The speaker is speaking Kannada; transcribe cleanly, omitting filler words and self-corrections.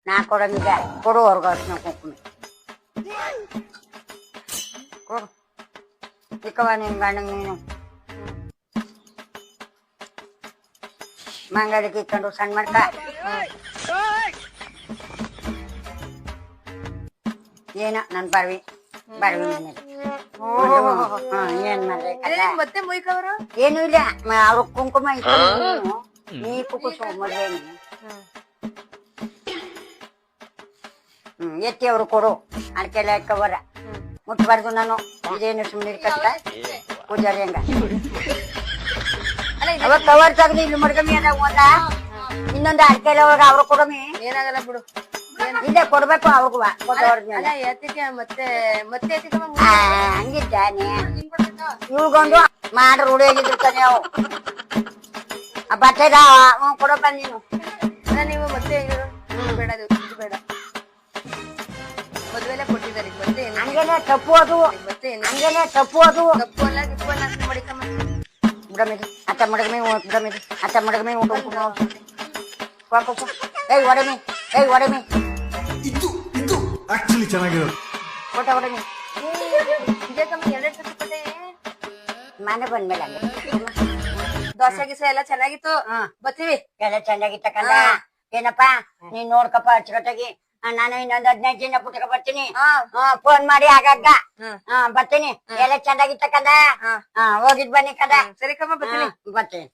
ನಾ ಕೊಡಂಗಿಲ್ಲ ಕೊಡು ಅವ್ರಿಗೆ ಅರ್ಶಿನ ಕುಂಕುಮ ಕೊಡು ಚಿಕ್ಕವ ನಿನ್ ಗಂಡಂಗ್ ನೀನು ಮಂಗಡಿಗೆ ಇಟ್ಕೊಂಡು ಸಣ್ಣ ಮಾಡ್ಕ ಏನ ನನ್ ಬರ್ವಿ ಏನ್ ಮಾಡ್ಬೇಕಲ್ಲ ಮತ್ತೆ ಮುಯ್ಕವ್ರು ಏನು ಇಲ್ಲ ಅವ್ರ ಕುಂಕುಮ ಇಟ್ಕೊಂಡು ನೀ ಕುಕುಸು ಮದ್ವೆನಿ ಎತ್ತಿ ಅವ್ರು ಕೊಡು ಅಡ್ಕೆಲ್ಲ ಇಟ್ಕೊಬರ ಮುಟ್ಬಾರ್ದು ನಾನು ಇದೇನು ಸುಮ್ಮನೆ ಕಷ್ಟ ಪೂಜಾರಿ ಹಂಗ ಅವಾಗ ಕವರ್ ತೆಗ್ದು ಇಲ್ಲಿ ಮಡ್ಕಮಿ ಅದ ಒಂದ ಇನ್ನೊಂದು ಅಡ್ಕೆಲ್ಲ ಒಳಗ ಅವ್ರು ಕೊಡಮಿ ಏನಾಗಲ್ಲ ಬಿಡು ಇಲ್ಲೇ ಕೊಡ್ಬೇಕು ಅವಾಗ ಅಲ್ಲ ಎತ್ತಿಗೆ ಮತ್ತೆ ಮತ್ತೆ ಹಂಗಿದ್ದಾನೆ ಇವ್ಗೊಂಡು ಮಾಡಿ ರೂಢಿ ಆಗಿದ್ದಿರ್ತಾನೆ ಅವು ಆ ಬಟ್ಟೆಗ ಕೊಡಪ್ಪ ನೀನು ಅಲ್ಲ ನೀವು ಮತ್ತೆ ಬೇಡ ಬೇಡ ಮದ್ವೆಲ್ಲ ಕೊಟ್ಟಿದ್ದಾರೆ ಮತ್ತೆ ಹಂಗೇನೆ ತಪ್ಪು ಅದು ಮತ್ತೆ ಹಂಗೇನೆ ತಪ್ಪು ಅದು ತಪ್ಪು ಅಲ್ಲ ಗಿಪ್ಪು ಅಲ್ಲ ಅಂತ ಮಡಿಕಮ್ಮ ಬಿಡಮಿರಿ ಅತ್ತ ಮಡಗಮಿ ಬಿಡಮಿರಿ ಅತ್ತ ಮಡಗಮಿ ಏಯ್ ಒಡಮಿ ಏಯ್ ಒಡಮಿ ಇದು ಆಕ್ಚುಲಿ ಚೆನ್ನಾಗಿರೋದು ಕೊಟ್ಟ ಒಡಮಿ ವಿಜಯಕಮ್ಮ 2 ಸತಿ ಕೊಟ್ಟೆ ಮನೆ ಬಂದ್ಮೇಲೆ ಹಂಗೆ ದೋಸೆ ಗಿಸೆ ಎಲ್ಲ ಚೆನ್ನಾಗಿತ್ತು ಬರ್ತೀವಿ ಎಲ್ಲ ಚೆನ್ನಾಗಿತ್ತ ಕಂದ ಏನಪ್ಪಾ ನೀನ್ ನೋಡ್ಕಪ್ಪ ಅಚ್ಚುಕಟ್ಟಾಗಿ ನಾನು ಇನ್ನೊಂದ್ 15 ದಿನ ಪುಟ್ಟಕ ಬರ್ತೀನಿ ಫೋನ್ ಮಾಡಿ ಆಗಾಗ ಬರ್ತೀನಿ ಎಲ್ಲ ಚೆನ್ನಾಗಿತ್ತ ಕಂದ ಹೋಗಿದ್ ಬನ್ನಿ ಕಂದ ಸರಿ ಕಮ್ಮ ಬರ್ತೀನಿ ಬರ್ತೀನಿ